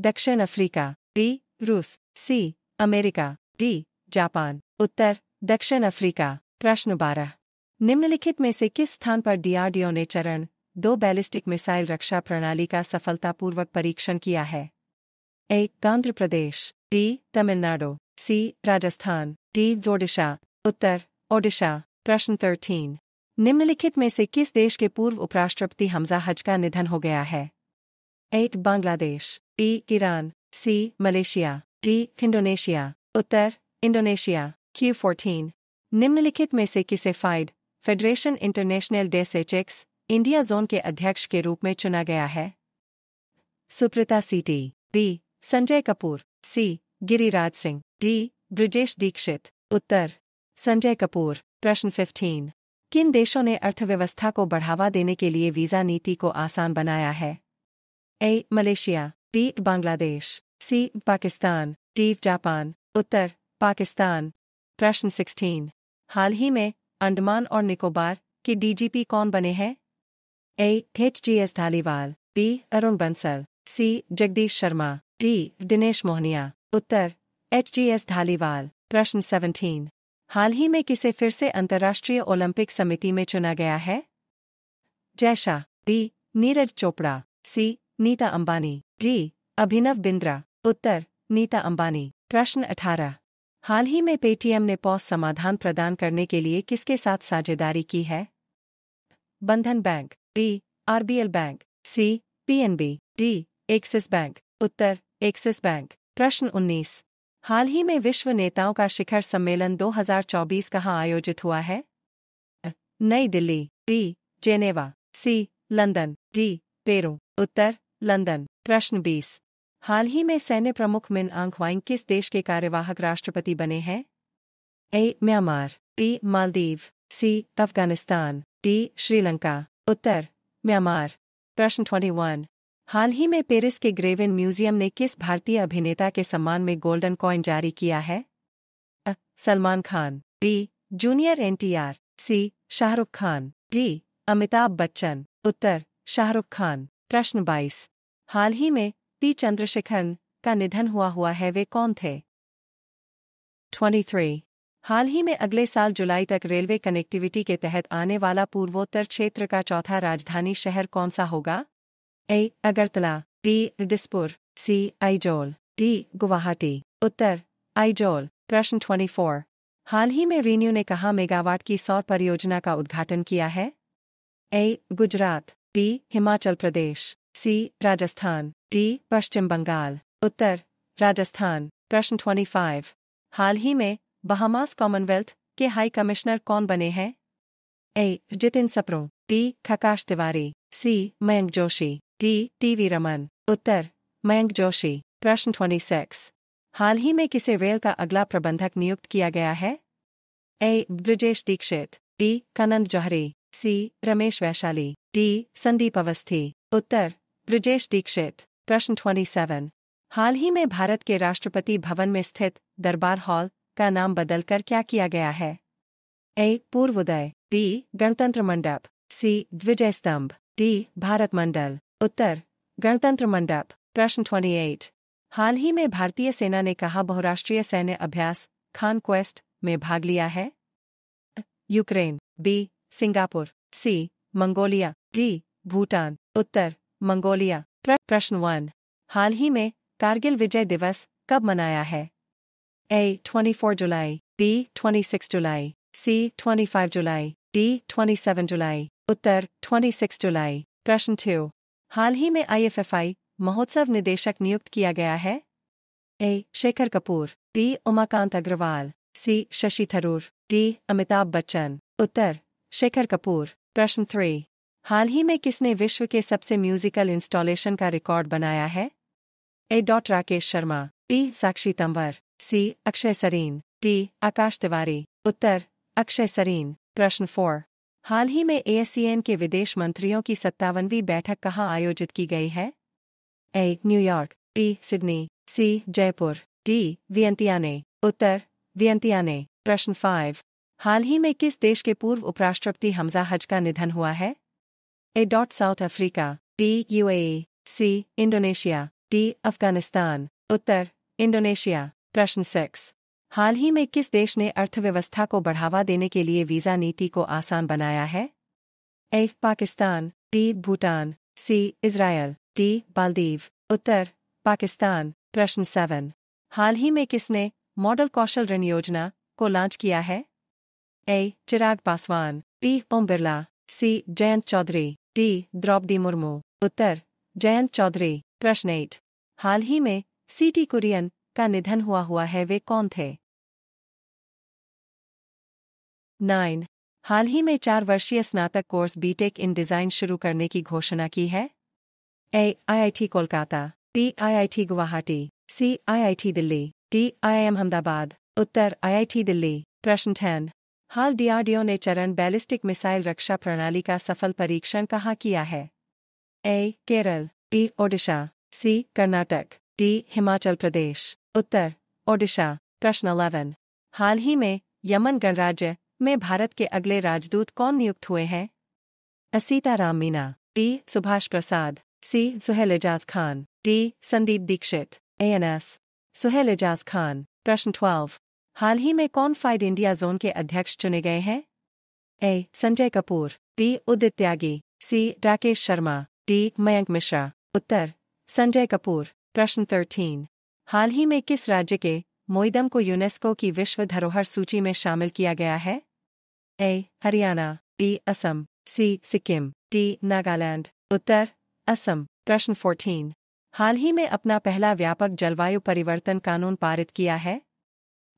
दक्षिण अफ्रीका, बी रूस, सी अमेरिका, डी जापान। उत्तर दक्षिण अफ्रीका। प्रश्न 12। निम्नलिखित में से किस स्थान पर डीआरडीओ ने चरण 2 बैलिस्टिक मिसाइल रक्षा प्रणाली का सफलतापूर्वक परीक्षण किया है? ए आंध्र प्रदेश, बी तमिलनाडु, सी राजस्थान, डी ओडिशा। उत्तर ओडिशा। प्रश्न 13। निम्नलिखित में से किस देश के पूर्व उपराष्ट्रपति हमजा हज का निधन हो गया है? A Bangladesh, B Iran, C Malaysia, D Indonesia. उत्तर इंडोनेशिया। Q14। निम्नलिखित में से किसे FIDE federation international des echecs India zone के अध्यक्ष के रूप में चुना गया है? सुप्रीता सीटी, बी संजय कपूर, सी गिरिराज सिंह, डी ब्रिजेश दीक्षित। उत्तर संजय कपूर। प्रश्न 15। किन देशों ने अर्थव्यवस्था को बढ़ावा देने के लिए वीजा नीति को आसान बनाया है? A Malaysia, B Bangladesh, C Pakistan, D Japan. उत्तर पाकिस्तान। प्रश्न 16। हाल ही में अंडमान और निकोबार के डीजीपी कौन बने हैं? ए HGS धालीवाल, बी अरुण बंसल, सी जगदीश शर्मा, डी दिनेश मोहनिया। उत्तर HGS धालीवाल। प्रश्न 17। हाल ही में किसे फिर से अंतर्राष्ट्रीय ओलंपिक समिति में चुना गया है? जयशा, बी नीरज चोपड़ा, सी नीता अंबानी, डी अभिनव बिंद्रा। उत्तर नीता अंबानी। प्रश्न 18। हाल ही में पेटीएम ने पॉस समाधान प्रदान करने के लिए किसके साथ साझेदारी की है? Bandhan bank, B RBL bank, सी पीएनबी, डी एक्सिस बैंक। उत्तर एक्सिस बैंक। प्रश्न 19। हाल ही में विश्व नेताओं का शिखर सम्मेलन 2024 कहाँ आयोजित हुआ है? नई दिल्ली, बी जेनेवा, सी लंदन, डी पेरू। उत्तर लंदन। प्रश्न 20। हाल ही में सैन्य प्रमुख मिन आंग ह्वांग किस देश के कार्यवाहक राष्ट्रपति बने हैं? ए म्यांमार, बी मालदीव, सी अफगानिस्तान, डी श्रीलंका। उत्तर म्यांमार। प्रश्न 21। हाल ही में पेरिस के ग्रेविन म्यूजियम ने किस भारतीय अभिनेता के सम्मान में गोल्डन कॉइन जारी किया है? Salman Khan, B junior NTR, C Shahrukh Khan, D Amitabh Bachchan. उत्तर शाहरुख खान। प्रश्न 22। हाल ही में पी चंद्रशेखरन का निधन हुआ है, वे कौन थे? 23। हाल ही में अगले साल जुलाई तक रेलवे कनेक्टिविटी के तहत आने वाला पूर्वोत्तर क्षेत्र का चौथा राजधानी शहर कौन सा होगा? ए अगरतला, बी दिसपुर, सी आइजोल, डी गुवाहाटी। उत्तर आइजोल। प्रश्न 24। हाल ही में रीन्यू ने कहाँ मेगावाट की सौर परियोजना का उद्घाटन किया है? ए गुजरात, बी हिमाचल प्रदेश, सी राजस्थान, डी पश्चिम बंगाल। उत्तर राजस्थान। प्रश्न 25। हाल ही में बहामास कॉमनवेल्थ के हाई कमिश्नर कौन बने हैं? ए जितिन सप्रू, बी खकाश तिवारी, सी मयंक जोशी, डी टीवी रमन। उत्तर मयंक जोशी। प्रश्न 26। हाल ही में किसे रेल का अगला प्रबंधक नियुक्त किया गया है? ए ब्रिजेश दीक्षित, बी कनंद जौहरी, सी रमेश वैशाली, डी संदीप अवस्थी। उत्तर ब्रिजेश दीक्षित। प्रश्न 27। हाल ही में भारत के राष्ट्रपति भवन में स्थित दरबार हॉल का नाम बदलकर क्या किया गया है? ए पूर्वोदय, बी गणतंत्र मंडप, सी विजय स्तंभ, डी भारत मंडल। उत्तर गणतंत्र मंडप। प्रश्न 28। हाल ही में भारतीय सेना ने कहाँ बहुराष्ट्रीय सैन्य अभ्यास खान क्वेस्ट में भाग लिया है? यूक्रेन, बी सिंगापुर, सी मंगोलिया, डी भूटान। उत्तर मंगोलिया। प्रश्न 1। हाल ही में कारगिल विजय दिवस कब मनाया है? ए 24 जुलाई, B. 26 जुलाई, C. 25 जुलाई, D. 27 जुलाई। उत्तर 26 जुलाई। प्रश्न 2। हाल ही में IFFI महोत्सव निदेशक नियुक्त किया गया है? A. Shekhar Kapoor, B. Umakant Agarwal, C. Shashi Tharoor, D. Amitabh Bachchan. उत्तर शेखर कपूर। प्रश्न 3। हाल ही में किसने विश्व के सबसे म्यूजिकल इंस्टॉलेशन का रिकॉर्ड बनाया है? A. Rakesh Sharma, B. Sakshi Tanwar, C. Akshay Sarin, D. आकाश तिवारी। उत्तर अक्षय सरीन। प्रश्न 4। हाल ही में ASEAN के विदेश मंत्रियों की 57वीं बैठक कहाँ आयोजित की गई है? A. New York, B. Sydney, C. Jaipur, D. वियंतियाने। उत्तर वियंतियाने। प्रश्न 5। हाल ही में किस देश के पूर्व उपराष्ट्रपति हमजा हज का निधन हुआ है? A. South Africa, B. UAE, C. Indonesia, D. Afghanistan. Uttar Indonesia. प्रश्न 6। हाल ही में किस देश ने अर्थव्यवस्था को बढ़ावा देने के लिए वीज़ा नीति को आसान बनाया है? A. Pakistan, B. Bhutan, C. Israel, D. Maldives. उत्तर पाकिस्तान। प्रश्न 7। हाल ही में किसने मॉडल कौशल ऋण योजना को लॉन्च किया है? A. Chirag Paswan, B. Om Birla, C. Jayant Chaudhary, D. Draupadi Murmu. उत्तर जयंत चौधरी। प्रश्न 8। हाल ही में C.T. कुरियन का निधन हुआ है, वे कौन थे? 9। हाल ही में 4 वर्षीय स्नातक कोर्स बीटेक इन डिज़ाइन शुरू करने की घोषणा की है? A. IIT Kolkata, B. IIT Guwahati, C. IIT Delhi, D. IIM Ahmedabad. उत्तर IIT दिल्ली। प्रश्न 10। हाल DRDO ने चरण बैलिस्टिक मिसाइल रक्षा प्रणाली का सफल परीक्षण कहाँ किया है? A. Kerala, B. Odisha, C. Karnataka, D. Himachal Pradesh. उत्तर ओडिशा। प्रश्न 11। हाल ही में यमन गणराज्य में भारत के अगले राजदूत कौन नियुक्त हुए हैं? A. Sitaram Meena, B. Subhash Prasad, C. Suhail Ejaz Khan, D. Sandeep Dikshit. ANS Suhail Ejaz Khan. प्रश्न 12। हाल ही में कौन फाइड इंडिया जोन के अध्यक्ष चुने गए हैं? A. Sanjay Kapoor, B. Udit Tyagi, C. Rakesh Sharma, D. Mayank Mishra. उत्तर संजय कपूर। प्रश्न 13। हाल ही में किस राज्य के मोइदम को यूनेस्को की विश्व धरोहर सूची में शामिल किया गया है? A. Haryana, B. Assam, C. Sikkim, D. Nagaland. उत्तर असम। प्रश्न 14। हाल ही में अपना पहला व्यापक जलवायु परिवर्तन कानून पारित किया है?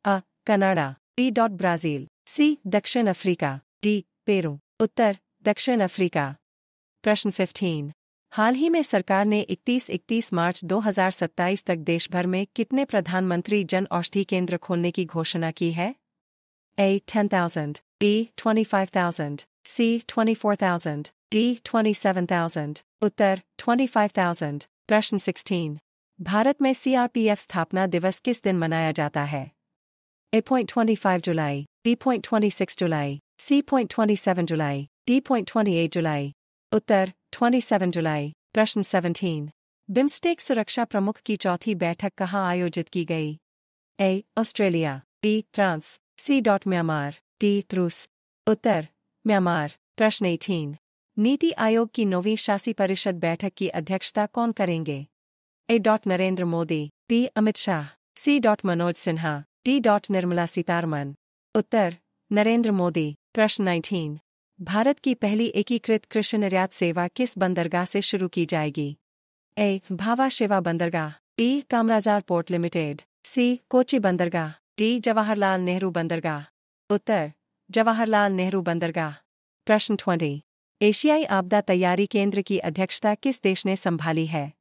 A. Canada, B. Brazil, C. दक्षिण अफ्रीका, D. पेरू। उत्तर दक्षिण अफ्रीका। प्रश्न 15। हाल ही में सरकार ने 31 मार्च 2027 तक देश भर में कितने प्रधानमंत्री जन औषधि केंद्र खोलने की घोषणा की है? A. 10,000, B. 25,000, C. 24,000, D. 27,000। उत्तर 25,000। प्रश्न 16। भारत में CRPF स्थापना दिवस किस दिन मनाया जाता है? A. 25 July, B. 26 July, C. 27 July, D. 28 जुलाई। उत्तर 27 जुलाई। प्रश्न 17। बिम्स्टेक सुरक्षा प्रमुख की चौथी बैठक कहाँ आयोजित की गई? A. Australia, B. France, C. Myanmar, D. रूस। उत्तर म्यांमार। प्रश्न 18। नीति आयोग की 9वीं शासी परिषद बैठक की अध्यक्षता कौन करेंगे? A. Narendra Modi, B. Amit Shah, C. Manoj Sinha, D. Nirmala Sitharaman. उत्तर नरेंद्र मोदी। प्रश्न 19। भारत की पहली एकीकृत कृषि निर्यात सेवा किस बंदरगाह से शुरू की जाएगी? A. भावा शिवा बंदरगाह, B. Kamarajar port limited, C. Kochi बंदरगाह, D. जवाहरलाल नेहरू बंदरगाह। उत्तर जवाहरलाल नेहरू बंदरगाह। प्रश्न 20। एशियाई आपदा तैयारी केंद्र की अध्यक्षता किस देश ने संभाली है?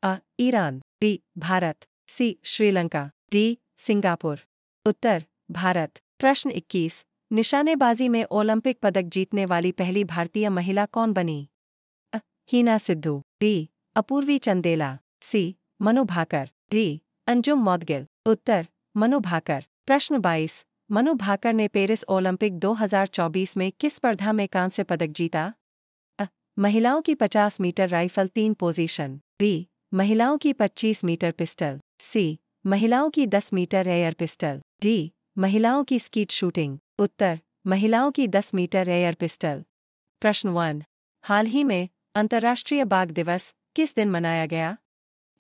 A. Iran, B. Bharat, C. Sri Lanka, D. Singapore. उत्तर भारत। प्रश्न 21। निशानेबाजी में ओलंपिक पदक जीतने वाली पहली भारतीय महिला कौन बनी? A. Hina Sidhu, B. Apurvi Chandela, C. Manu Bhaker, D. Anjum Moudgil. उत्तर मनु भाकर। प्रश्न 22। मनु भाकर ने पेरिस ओलंपिक 2024 में किस स्पर्धा में कांस्य पदक जीता? A. महिलाओं की 50 मीटर राइफल 3 पोजीशन, B. महिलाओं की 25 मीटर पिस्टल, C. महिलाओं की 10 मीटर एयर पिस्टल, D. महिलाओं की स्कीट शूटिंग। उत्तर महिलाओं की 10 मीटर एयर पिस्टल। प्रश्न 1। हाल ही में अंतर्राष्ट्रीय बाघ दिवस किस दिन मनाया गया?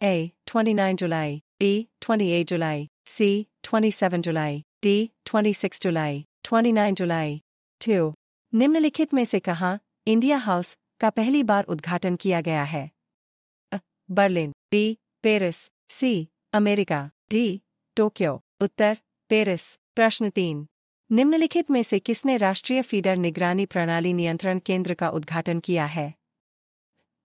A. 29 July, B. 28 July, C. 27 July, D 26 जुलाई 29 जुलाई 2. निम्नलिखित में से कहाँ इंडिया हाउस का पहली बार उद्घाटन किया गया है? Berlin, B Paris, C America, D Tokyo. उत्तर पेरिस. प्रश्न 3. निम्नलिखित में से किसने राष्ट्रीय फीडर निगरानी प्रणाली नियंत्रण केंद्र का उद्घाटन किया है?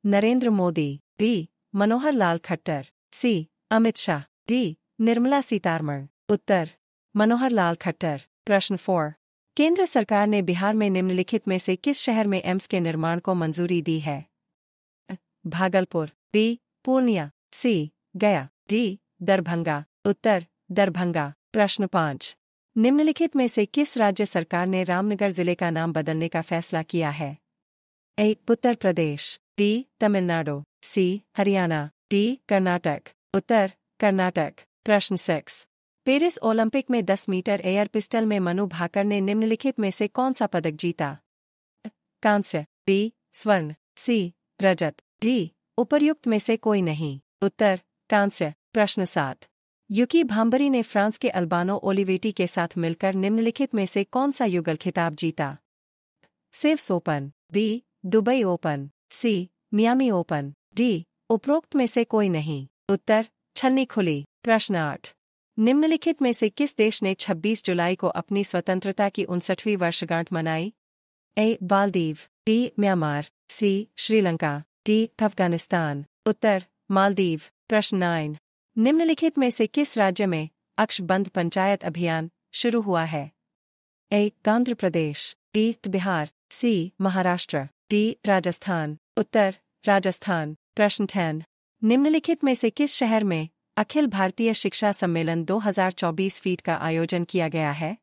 नरेंद्र मोदी, बी मनोहर लाल खट्टर, सी अमित शाह, डी निर्मला सीतारमण. उत्तर मनोहर लाल खट्टर. प्रश्न 4. केंद्र सरकार ने बिहार में निम्नलिखित में से किस शहर में एम्स के निर्माण को मंजूरी दी है? भागलपुर, बी पूर्णिया, सी गया, डी दरभंगा. उत्तर दरभंगा. प्रश्न 5. निम्नलिखित में से किस राज्य सरकार ने रामनगर जिले का नाम बदलने का फैसला किया है? ए उत्तर प्रदेश, बी तमिलनाडु, सी हरियाणा, डी कर्नाटक. उत्तर कर्नाटक. प्रश्न 6. पेरिस ओलंपिक में 10 मीटर एयर पिस्टल में मनु भाकर ने निम्नलिखित में से कौन सा पदक जीता? कांस्य, बी स्वर्ण, सी रजत, डी उपर्युक्त में से कोई नहीं. उत्तर कांस्य. प्रश्न 7. युकी भांबरी ने फ्रांस के अल्बानो ओलिवेटी के साथ मिलकर निम्नलिखित में से कौन सा युगल खिताब जीता? सेव्स open, B Dubai open, C Miami open, D उपरोक्त में से कोई नहीं. उत्तर छलनी खुली. प्रश्न 8. निम्नलिखित में से किस देश ने 26 जुलाई को अपनी स्वतंत्रता की 59वीं वर्षगांठ मनाई? ए मालदीव, बी म्यांमार, सी श्रीलंका, डी अफगानिस्तान. उत्तर मालदीव. प्रश्न 9. निम्नलिखित में से किस राज्य में अक्षबंध पंचायत अभियान शुरू हुआ है? ए आंध्र प्रदेश, बी बिहार, सी महाराष्ट्र, डी राजस्थान. उत्तर राजस्थान. प्रश्न 10. निम्नलिखित में से किस शहर में अखिल भारतीय शिक्षा सम्मेलन 2024 फीट का आयोजन किया गया है?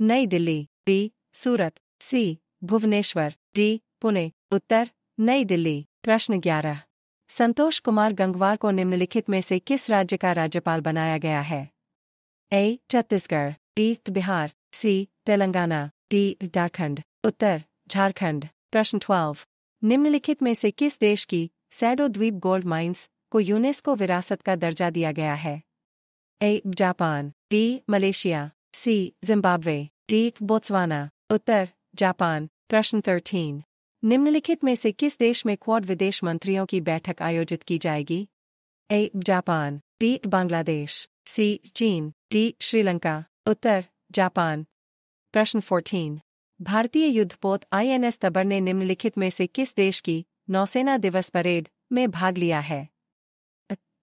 नई दिल्ली, बी सूरत, सी भुवनेश्वर, डी पुणे. उत्तर नई दिल्ली. प्रश्न 11. संतोष कुमार गंगवार को निम्नलिखित में से किस राज्य का राज्यपाल बनाया गया है? ए छत्तीसगढ़, बी बिहार, सी तेलंगाना, डी झारखंड. उत्तर झारखंड. प्रश्न 12. निम्नलिखित में से किस देश की सैडो द्वीप गोल्ड माइंस को यूनेस्को विरासत का दर्जा दिया गया है? A Japan, B Malaysia, C Zimbabwe, D Botswana. उत्तर जापान. प्रश्न 13. निम्नलिखित में से किस देश में क्वाड विदेश मंत्रियों की बैठक आयोजित की जाएगी? ए जापान, बी बांग्लादेश, सी चीन, डी श्रीलंका. उत्तर जापान. प्रश्न 14. भारतीय युद्धपोत INS तबर ने निम्नलिखित में से किस देश की नौसेना दिवस परेड में भाग लिया है?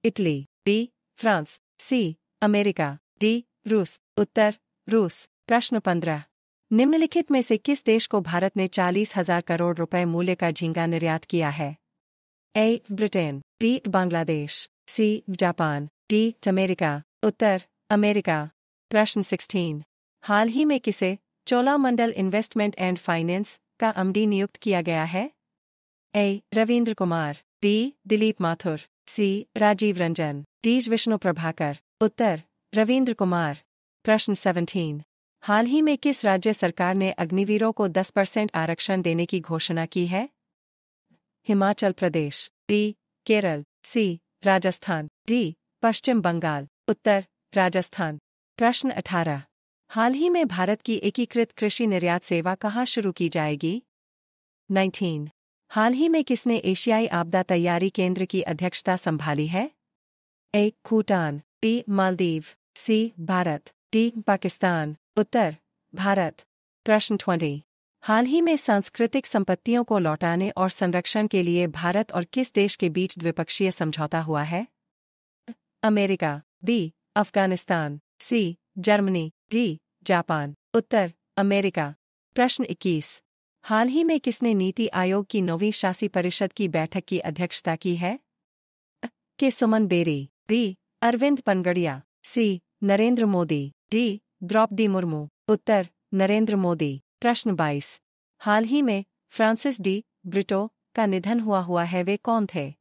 Italy, B France, C America, D रूस. उत्तर रूस. प्रश्न 15. निम्नलिखित में से किस देश को भारत ने 40,000 करोड़ रुपए मूल्य का झींगा निर्यात किया है? A Britain, B Bangladesh, C Japan, D America. उत्तर अमेरिका. प्रश्न 16. हाल ही में किसे चोलामंडल इन्वेस्टमेंट एंड फाइनेंस का MD नियुक्त किया गया है? A Ravindra Kumar, B Dilip Mathur, C Rajiv Ranjan, D Vishnu Prabhakar. उत्तर रविंद्र कुमार. प्रश्न 17. हाल ही में किस राज्य सरकार ने अग्निवीरों को 10% आरक्षण देने की घोषणा की है? हिमाचल प्रदेश, बी केरल, सी राजस्थान, डी पश्चिम बंगाल. उत्तर राजस्थान. प्रश्न 18. हाल ही में भारत की एकीकृत कृषि निर्यात सेवा कहाँ शुरू की जाएगी? 19. हाल ही में किसने एशियाई आपदा तैयारी केंद्र की अध्यक्षता संभाली है? ए भूटान, बी मालदीव, सी भारत, डी पाकिस्तान. उत्तर भारत. प्रश्न 20. हाल ही में सांस्कृतिक संपत्तियों को लौटाने और संरक्षण के लिए भारत और किस देश के बीच द्विपक्षीय समझौता हुआ है? America, B Afghanistan, C Germany, D Japan. उत्तर अमेरिका. प्रश्न 21. हाल ही में किसने नीति आयोग की 9वीं शासी परिषद की बैठक की अध्यक्षता की है? के सुमन बेरी, बी अरविंद पनगड़िया, सी नरेंद्र मोदी, डी द्रौपदी मुर्मू. उत्तर नरेंद्र मोदी. प्रश्न 22. हाल ही में फ्रांसिस डी ब्रिटो का निधन हुआ है, वे कौन थे?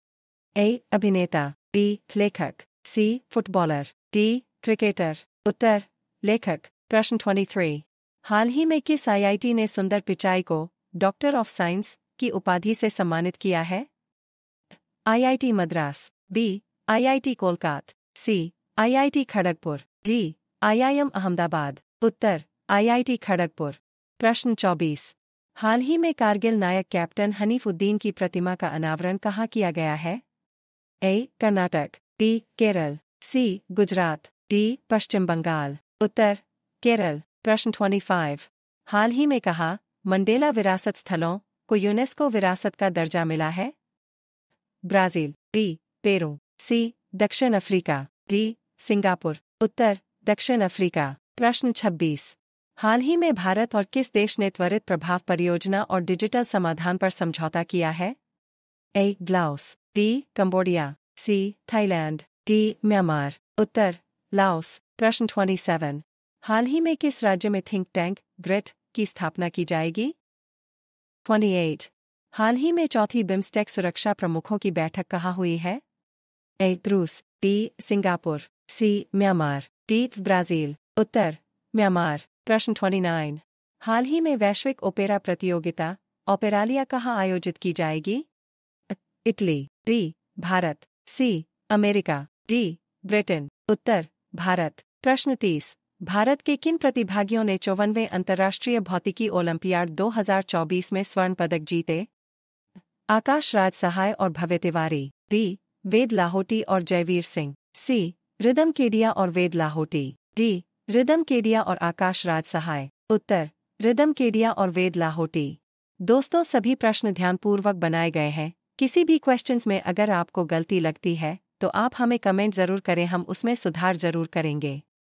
ए अभिनेता, बी लेखक, सी फुटबॉलर, डी क्रिकेटर. उत्तर लेखक. प्रश्न 23. हाल ही में किस IIT ने सुंदर पिचाई को डॉक्टर ऑफ साइंस की उपाधि से सम्मानित किया है? IIT Madras, B IIT Kolkata, C IIT Kharagpur, D IIM Ahmedabad, उत्तर IIT खड़गपुर। प्रश्न 24। हाल ही में कारगिल नायक कैप्टन हनीफुद्दीन की प्रतिमा का अनावरण कहाँ किया गया है? A. Karnataka, B. Kerala, C. Gujarat, D. पश्चिम बंगाल, उत्तर केरल। प्रश्न 25। हाल ही में कहा मंडेला विरासत स्थलों को यूनेस्को विरासत का दर्जा मिला है? Brazil, B. Peru, C. दक्षिण अफ्रीका, D. सिंगापुर, उत्तर दक्षिण अफ्रीका। प्रश्न 26। हाल ही में भारत और किस देश ने त्वरित प्रभाव परियोजना और डिजिटल समाधान पर समझौता किया है? A. Laos, B. Cambodia, C. Thailand, D. Myanmar, Uttar Laos. प्रश्न 27। हाल ही में किस राज्य में थिंक टैंक ग्रिट की स्थापना की जाएगी? 28। हाल ही में चौथी बिम्स्टेक सुरक्षा प्रमुखों की बैठक कहाँ हुई है? A. रूस, B. Singapore, C. Myanmar, D. Brazil, उत्तर म्यांमार। प्रश्न 29। हाल ही में वैश्विक ओपेरा प्रतियोगिता ओपेरालिया कहाँ आयोजित की जाएगी? Italy, B. Bharat, C. America, D. Britain, उत्तर भारत। प्रश्न 30। भारत के किन प्रतिभागियों ने 54वें अंतर्राष्ट्रीय भौतिकी ओलंपियाड 2024 में स्वर्ण पदक जीते? आकाश राज सहाय और भव्य तिवारी, B. वेद लाहोटी और जयवीर सिंह, C. रिदम केडिया और वेद लाहोटी, D. रिदम केडिया और आकाश राज सहाय, उत्तर रिदम केडिया और वेद लाहोटी। दोस्तों, सभी प्रश्न ध्यानपूर्वक बनाए गए हैं। किसी भी क्वेश्चंस में अगर आपको गलती लगती है तो आप हमें कमेंट जरूर करें, हम उसमें सुधार जरूर करेंगे।